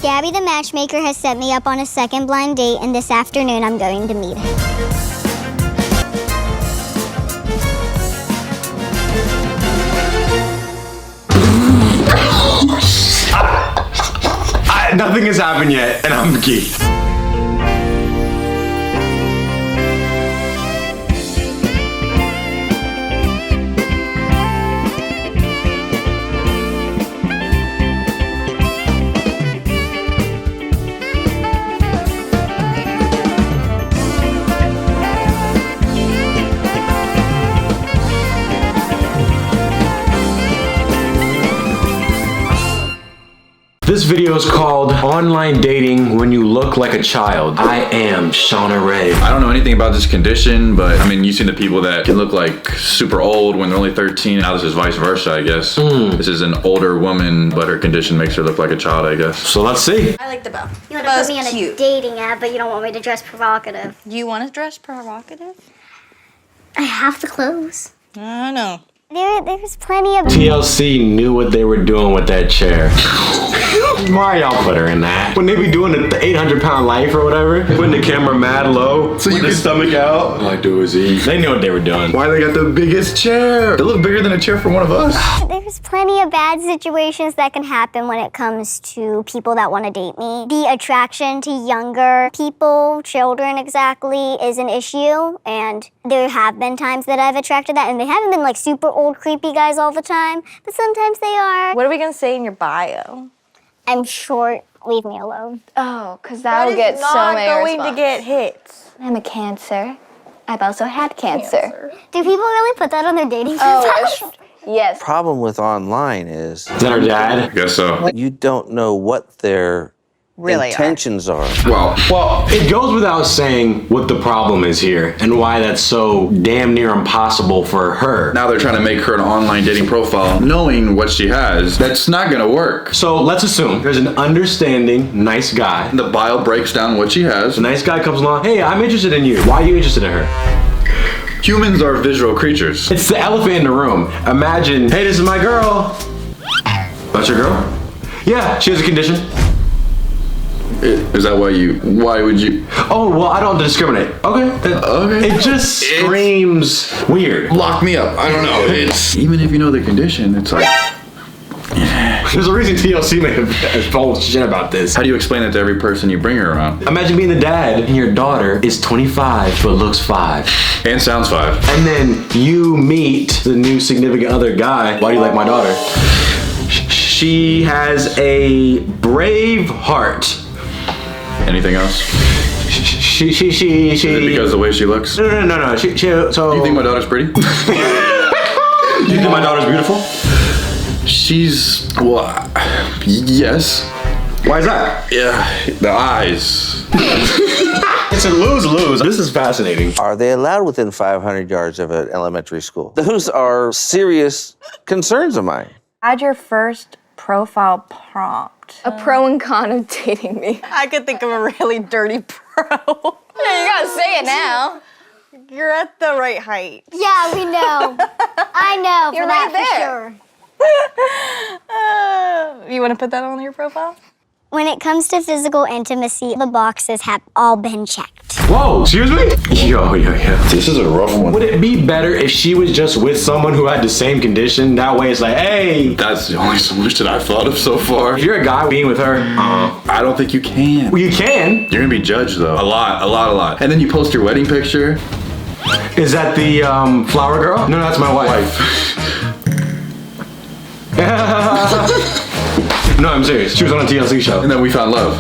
Gabby the matchmaker has set me up on a second blind date, and this afternoon I'm going to meet him. Nothing has happened yet, and I'm Keith. This video is called Online Dating When You Look Like a Child. I am Shauna Ray. I don't know anything about this condition, but I mean, you've seen the people that can look like super old when they're only 13. Now this is vice versa, I guess. This is an older woman, but her condition makes her look like a child, I guess. So let's see. I like the bow. You want to put me on a dating app, but you don't want me to dress provocative. You want to dress provocative? I have the clothes. I don't know. There's plenty of... TLC knew what they were doing with that chair. Why y'all put her in that? Wouldn't they be doing the 800-pound life or whatever? Putting the camera mad low, so you can stomach out. Like, do is eat. They knew what they were doing. Why they got the biggest chair? They look bigger than a chair for one of us. There's plenty of bad situations that can happen when it comes to people that want to date me. The attraction to younger people, children exactly, is an issue, and there have been times that I've attracted that, and they haven't been like super old creepy guys all the time, but sometimes they are. What are we gonna say in your bio? I'm short, leave me alone. Oh, because that'll get so many going responses. to get hits. I'm a Cancer. I've also had cancer. Do people really put that on their dating profiles? Oh, yes. Problem with online is that our dad? I guess so. you don't know what their intentions are. Well, it goes without saying what the problem is here and why that's so damn near impossible for her. now they're trying to make her an online dating profile, knowing what she has. That's not gonna work. So let's assume there's an understanding, nice guy. The bio breaks down what she has. The nice guy comes along, hey, I'm interested in you. Why are you interested in her? Humans are visual creatures. It's the elephant in the room. Imagine, hey, this is my girl. That's your girl? Yeah, she has a condition. Is that why would you? Oh, well, I don't discriminate. Okay. Okay. It just screams weird. Lock me up. I don't know. It's even if you know the condition, it's like. There's a reason TLC made a whole shit about this. How do you explain that to every person you bring her around? Imagine being the dad and your daughter is 25 but looks 5. And sounds 5. And then you meet the new significant other guy. Why do you like my daughter? She has a brave heart. Anything else? She. Is it because of the way she looks? No. So. You think my daughter's pretty? Do you think my daughter's beautiful? She's yes. Why is that? Yeah, the eyes. It's a lose-lose. This is fascinating. Are they allowed within 500 yards of an elementary school? Those are serious concerns of mine. Add your first profile prompt. A pro and con of dating me. I could think of a really dirty pro. Yeah, you gotta say it now. You're at the right height. Yeah, we know. I know. You're for that right for there. sure. You want to put that on your profile? When it comes to physical intimacy, the boxes have all been checked. Whoa, excuse me? Yo. This is a rough one. Would it be better if she was just with someone who had the same condition? That way it's like, hey. That's the only solution I've thought of so far. If you're a guy being with her, I don't think you can. well, you can. You're gonna be judged though. A lot. And then you post your wedding picture. Is that the flower girl? No, that's my wife. No, I'm serious. She was on a TLC show. And then we found love.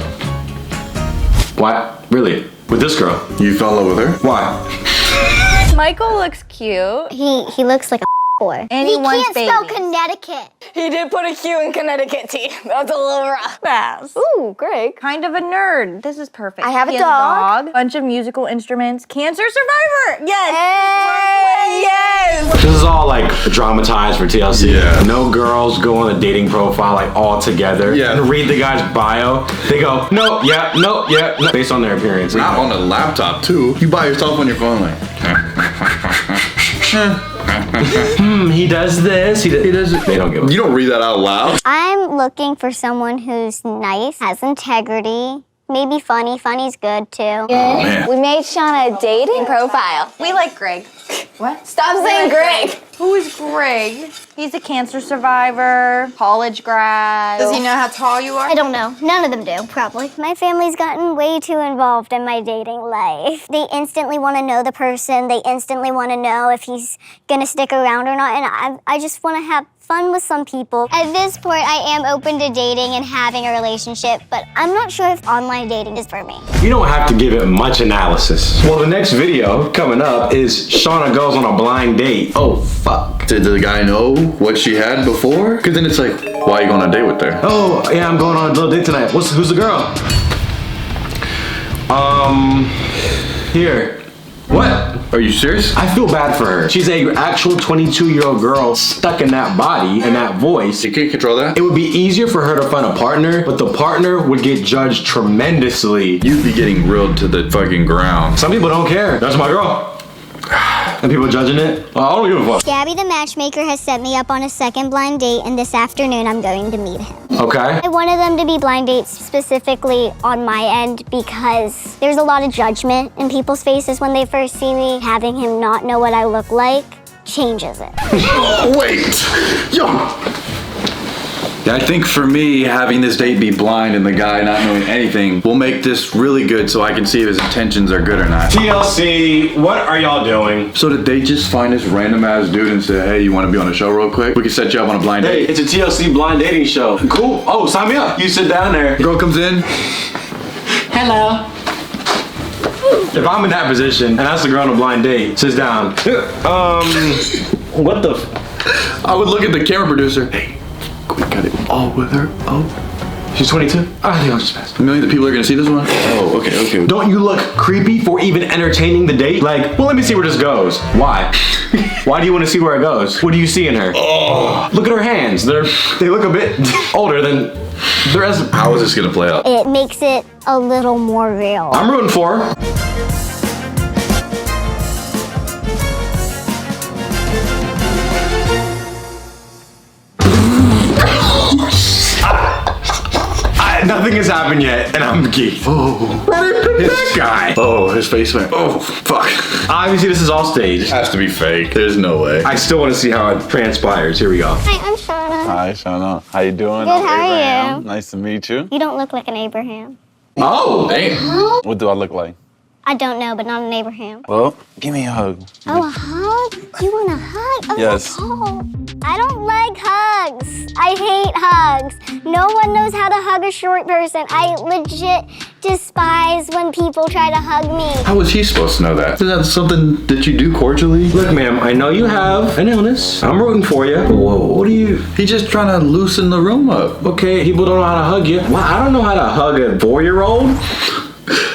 What? Really? With this girl? You fell in love with her? Why? Michael looks cute. He looks like a boy. And he he wants can't spell babies. Connecticut. He did put a Q in Connecticut tea. That's a little rough. Fast. Ooh, Greg. Kind of a nerd. This is perfect. I have a He has dog. Bunch of musical instruments. Cancer survivor. Yes. Hey, Yes. This is all like dramatized for TLC. Yeah. No girls go on a dating profile like all together Yeah. and read the guy's bio. They go, no, yeah, no, based on their appearance. Not on a laptop too. You by yourself on your phone like. He does this. He does it. They don't give a. You don't read that out loud. I'm looking for someone who's nice, has integrity, maybe funny. Funny's good too. Man. We made Sean a dating profile. We like Greg. What? Stop saying Greg. Who is Greg? He's a cancer survivor, college grad. Does he know how tall you are? I don't know. None of them do, probably. My family's gotten way too involved in my dating life. They instantly want to know the person. They instantly want to know if he's going to stick around or not. And I just want to have fun with some people. At this point, I am open to dating and having a relationship, but I'm not sure if online dating is for me. You don't have to give it much analysis. Well, the next video coming up is Shauna goes on a blind date. Oh, fuck. Did the guy know what she had before? Because then it's like, why are you going on a date with her? Oh, yeah, I'm going on a little date tonight. Who's the girl? Here. What? Are you serious? I feel bad for her. She's a actual 22-year-old girl stuck in that body and that voice. You can't control that? It would be easier for her to find a partner, but the partner would get judged tremendously. You'd be getting grilled to the fucking ground. Some people don't care. That's my girl. And people judging it? Well, I don't give a fuck. Gabby the matchmaker has set me up on a second blind date, and this afternoon I'm going to meet him. Okay. I wanted them to be blind dates specifically on my end because there's a lot of judgment in people's faces when they first see me. Having him not know what I look like changes it. Wait! Yo! I think for me, having this date be blind and the guy not knowing anything will make this really good so I can see if his intentions are good or not. TLC, what are y'all doing? So did they just find this random ass dude and say, hey, you want to be on the show real quick? We can set you up on a blind Hey, date. it's a TLC blind dating show. Cool. Oh, sign me up. You sit down there. Girl comes in. Hello. If I'm in that position and that's the girl on a blind date, sits down. What the? I would look at the camera producer. Hey, we got it all with her. Oh. She's 22? I think I'll just pass. A million of people are gonna see this one? Oh, okay. Don't you look creepy for even entertaining the date? Like, well, let me see where this goes. Why? Why do you want to see where it goes? What do you see in her? Oh. Look at her hands. They look a bit older than the rest. How is this gonna play out? It makes it a little more real. I'm rooting for her. Nothing has happened yet, and I'm geeked. Oh. Why did I pick that guy? Oh, his face went. Oh, fuck. Obviously, this is all staged. Has to be fake. There's no way. I still want to see how it transpires. Here we go. Hi, I'm Shauna. Hi, Shauna. How you doing? Good, I'm how are Abraham. you? Nice to meet you. You don't look like an Abraham. Oh! Damn. What do I look like? I don't know, but not an Abraham. Well, give me a hug. Oh, a hug? You want a hug? Oh, Yes. Oh. I don't like hugs. I hate hugs. No one knows how to hug a short person. I legit despise when people try to hug me. How was he supposed to know that? Is that something that you do cordially? Look, ma'am, I know you have an illness. I'm rooting for you. Whoa, what are you? He's just trying to loosen the room up. Okay, people don't know how to hug you. Well, I don't know how to hug a 4-year-old.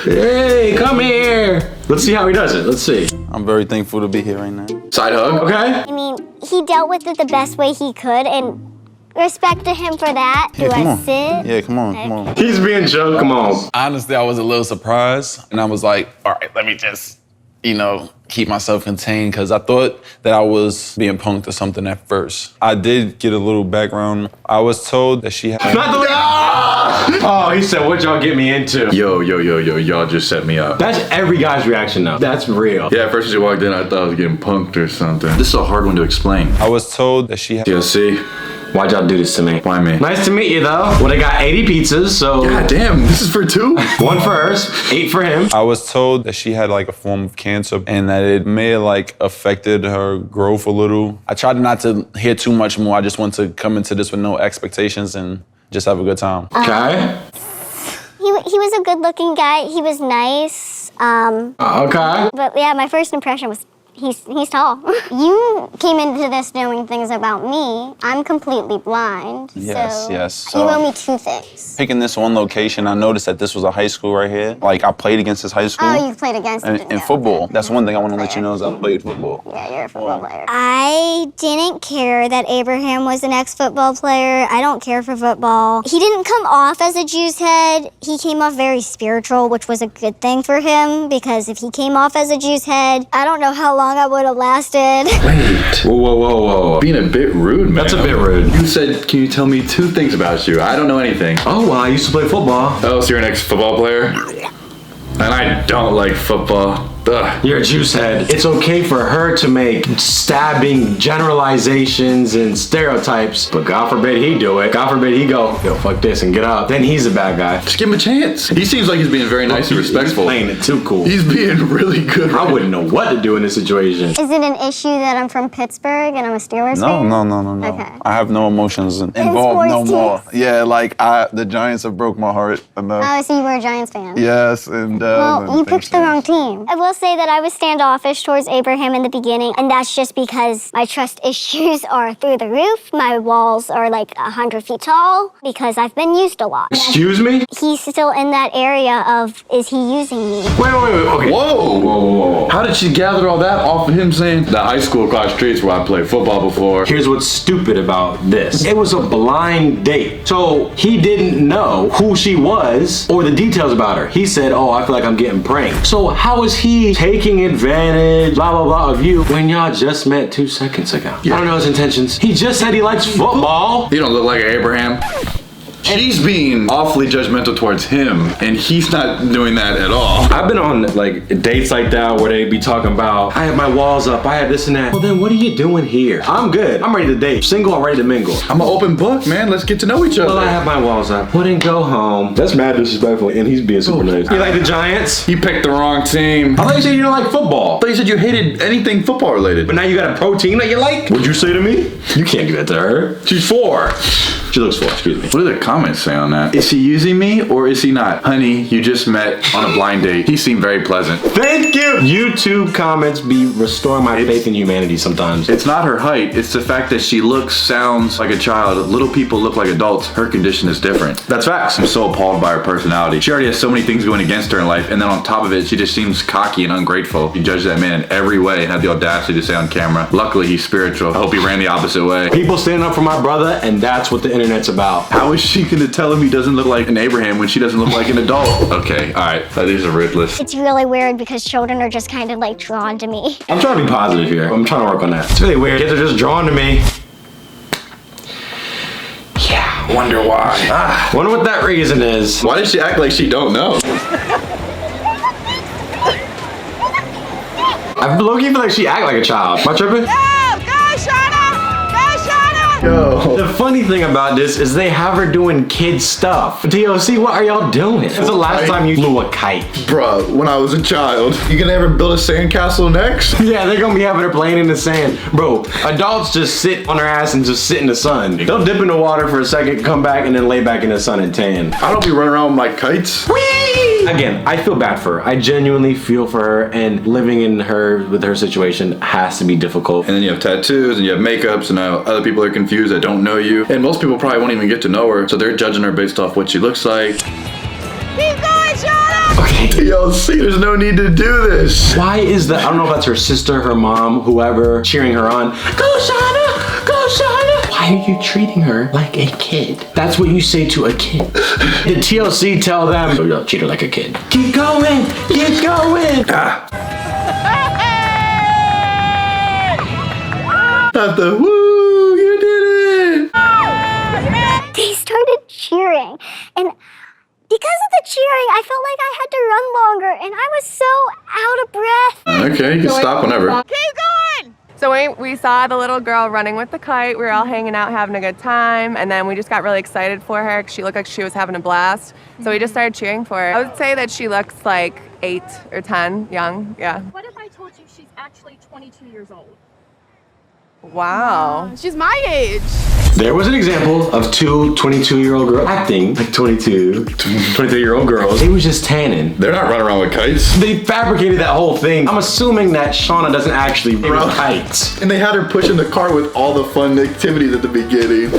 Hey, come here. Let's see how he does it. Let's see. I'm very thankful to be here right now. Side hug? Okay. I mean, he dealt with it the best way he could, and respect to him for that. Yeah, Do come I on. sit? Yeah, come on. He's being choked. Come on. Honestly, I was a little surprised, and I was like, all right, let me just, keep myself contained, because I thought that I was being punked or something at first. I did get a little background. I was told that she had... Not the Oh, he said, what y'all get me into? Yo, y'all just set me up. That's every guy's reaction though. That's real. Yeah, at first as you walked in, I thought I was getting punked or something. This is a hard one to explain. I was told that she had... TLC, Why'd y'all do this to me? why me? Nice to meet you though. Well, I got 80 pizzas, so God damn, this is for 2? 1 for hers, 8 for him. I was told that she had a form of cancer and that it may have affected her growth a little. I tried not to hear too much more. I just want to come into this with no expectations and just have a good time. Okay. He was a good-looking guy. He was nice. Okay. But yeah, my first impression was he's tall. You came into this knowing things about me. I'm completely blind. Yes. So So you owe me 2 things. picking this one location, I noticed that this was a high school right here. I played against this high school. Oh, you've played against him. in football. That's one thing I want to let you know is I played football. Yeah, you're a football player. I didn't care that Abraham was an ex-football player. I don't care for football. He didn't come off as a Jew's head. He came off very spiritual, which was a good thing for him, because if he came off as a Jew's head, I don't know how long long I would have lasted. Wait. Whoa. Being a bit rude, man. That's a bit rude. You said, can you tell me 2 things about you? I don't know anything. Oh, well, I used to play football. Oh, so you're an ex-football player? And I don't like football. Ugh. You're a juice head. It's okay for her to make stabbing generalizations and stereotypes, but God forbid he do it. God forbid he go, yo, fuck this and get up. Then he's a bad guy. Just give him a chance. He seems like he's being very nice and respectful. He's playing it too cool. He's being really good. I wouldn't know what to do in this situation. Is it an issue that I'm from Pittsburgh and I'm a Steelers fan? No. Okay. I have no emotions involved no sports more. teams. Yeah, like the Giants have broke my heart enough. Oh, so you were a Giants fan? Yes, and Well, you picked the wrong team. I will say that I was standoffish towards Abraham in the beginning, and that's just because my trust issues are through the roof. My walls are like 100 feet tall because I've been used a lot. Excuse me? He's still in that area of, is he using me? Wait, okay. Whoa. How did she gather all that off of him saying, the high school across streets where I played football before? Here's what's stupid about this. It was a blind date. So he didn't know who she was or the details about her. He said, oh, I feel like I'm getting pranked. So how is he taking advantage, blah, blah, blah, of you when y'all just met 2 seconds ago? I don't know his intentions. He just said he likes football. You don't look like Abraham. She's being awfully judgmental towards him, and he's not doing that at all. I've been on like dates like that where they be talking about, I have my walls up, I have this and that. Well, then what are you doing here? I'm good. I'm ready to date. Single, I'm ready to mingle. I'm an open book, man. Let's get to know each other. Well, I have my walls up. Well, then go home. That's mad disrespectful, and he's being super nice. You like the Giants? You picked the wrong team. I thought you said you don't like football. I thought you said you hated anything football related. But now you got a pro team that you like? What'd you say to me? You can't do that to her. She's 4. She looks 4, excuse me. What do the comments say on that? Is he using me or is he not? Honey, you just met on a blind date. He seemed very pleasant. Thank you! YouTube comments be restoring my faith in humanity sometimes. It's not her height, it's the fact that she sounds like a child. Little people look like adults. Her condition is different. That's facts. I'm so appalled by her personality. She already has so many things going against her in life, and then on top of it, she just seems cocky and ungrateful. You judge that man in every way and have the audacity to say on camera, luckily he's spiritual. I hope he ran the opposite way. People standing up for my brother, and that's what the internet's about. How is she gonna tell him he doesn't look like an Abraham when she doesn't look like an adult? Okay, all right, that is a ruthless. It's really weird because children are just kind of like drawn to me. I'm trying to be positive here. I'm trying to work on that. It's really weird. Kids are just drawn to me. Yeah, wonder why. Wonder what that reason is. Why does she act like she don't know? I low-key feel like she act like a child. Am I tripping? Yo. The funny thing about this is they have her doing kid stuff. TLC, what are y'all doing? When's the last time you flew a kite? Bruh, when I was a child. You gonna ever build a sandcastle next? Yeah, they're gonna be having her playing in the sand. Bro, adults just sit on their ass and just sit in the sun. They'll dip in the water for a second, come back, and then lay back in the sun and tan. I don't be running around with my kites. Whee! Again, I feel bad for her. I genuinely feel for her, and living in her with her situation has to be difficult. And then you have tattoos and you have makeups, and now other people are confused that don't know you. And most people probably won't even get to know her, so they're judging her based off what she looks like. Keep going, Shauna! Okay. Yo, see, there's no need to do this. Why is that? I don't know if that's her sister, her mom, whoever, cheering her on. Go, Shauna! Go, Shauna! Why are you treating her like a kid? That's what you say to a kid. The TLC tell them, oh, yo, treat her like a kid. Keep going! Keep going! Not the woo, you did it! They started cheering, and because of the cheering, I felt like I had to run longer, and I was so out of breath. Okay, you can stop whenever. Keep going! So we saw the little girl running with the kite. We were all hanging out, having a good time. And then we just got really excited for her because she looked like she was having a blast. So we just started cheering for her. I would say that she looks like 8 or 10, young, yeah. What if I told you she's actually 22 years old? Wow. She's my age. There was an example of 2 22-year-old girls acting like 23-year-old girls. They was just tanning. They're not running around with kites. They fabricated that whole thing. I'm assuming that Shauna doesn't actually run kites. And they had her pushing the car with all the fun activities at the beginning.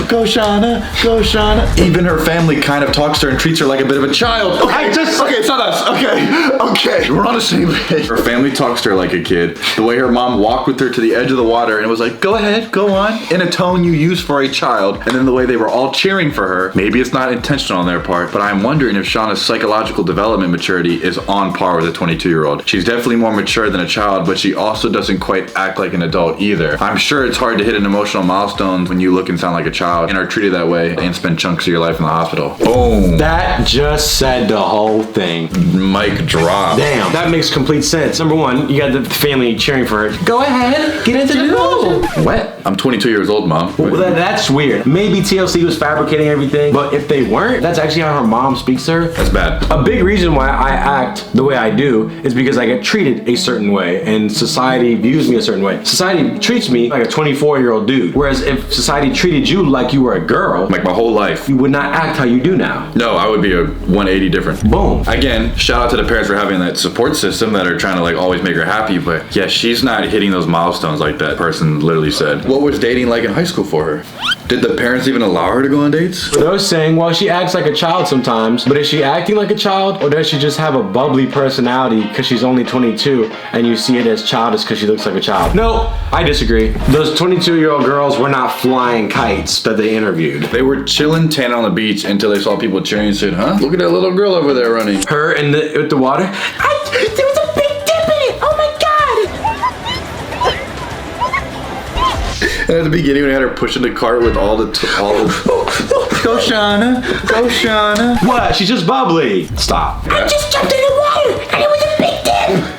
Go Shauna, go Shauna. Even her family kind of talks to her and treats her like a bit of a child. Okay, it's not us. Okay, we're on the same page. Her family talks to her like a kid. The way her mom walked with her to the edge of the water and was like, go ahead, go on, in a tone you use for a child. And then the way they were all cheering for her. Maybe it's not intentional on their part, but I'm wondering if Shauna's psychological development maturity is on par with a 22-year-old. She's definitely more mature than a child, but she also doesn't quite act like an adult either. I'm sure it's hard to hit an emotional milestone when you look and sound like a child and are treated that way and spend chunks of your life in the hospital. Boom. That just said the whole thing. Mic drop. Damn, that makes complete sense. Number one, you got the family cheering for her. Go ahead, get into the ocean. What? I'm 22 years old, Mom. Well, that's weird. Maybe TLC was fabricating everything, but if they weren't, that's actually how her mom speaks to her. That's bad. A big reason why I act the way I do is because I get treated a certain way and society views me a certain way. Society treats me like a 24-year-old dude. Whereas if society treated you like you were a girl, Like my whole life. you would not act how you do now. No, I would be a 180 different. Boom. Again, shout out to the parents for having that support system that are trying to like always make her happy, but yeah, she's not hitting those milestones like that person literally said. What was dating like in high school for her? Did the parents even allow her to go on dates? For those saying, well, she acts like a child sometimes, but is she acting like a child or does she just have a bubbly personality because she's only 22 and you see it as childish because she looks like a child? No, I disagree. Those 22-year-old girls were not flying kites that they interviewed. They were chilling, tanning on the beach until they saw people cheering and said, huh? Look at that little girl over there running. Her in with the water. There was a big dip in it. Oh my God. And at the beginning, we had her pushing the cart with all the Go Shauna, go Shauna. What? She's just bubbly. Stop. I just jumped in the water and it was a big dip.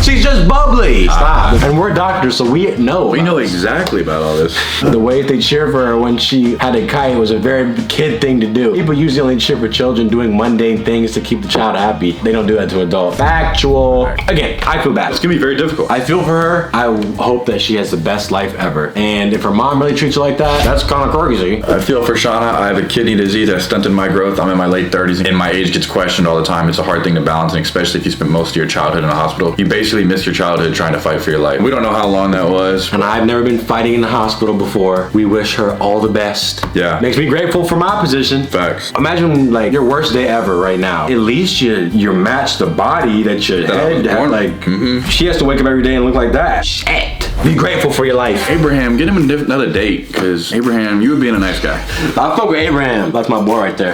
She's just bubbly. Stop. And we're doctors, so we know. We know exactly about all this. The way they cheer for her when she had a kite was a very kid thing to do. People usually only cheer for children doing mundane things to keep the child happy. They don't do that to adults. Factual. Again, I feel bad. It's gonna be very difficult. I feel for her. I hope that she has the best life ever. And if her mom really treats her like that, that's kind of crazy. I feel for Shauna. I have a kidney disease that stunted my growth. I'm in my late 30s and my age gets questioned all the time. It's a hard thing to balance, and especially if you spent most of your childhood in a hospital. You basically miss your childhood trying to fight for your life. We don't know how long that was. And I've never been fighting in the hospital before. We wish her all the best. Yeah. Makes me grateful for my position. Facts. Imagine like your worst day ever right now. At least you match the body that your head had. Like she has to wake up every day and look like that. Shit. Be grateful for your life. Abraham, get him another date, because Abraham, you would be a nice guy. I fuck with Abraham. That's my boy right there.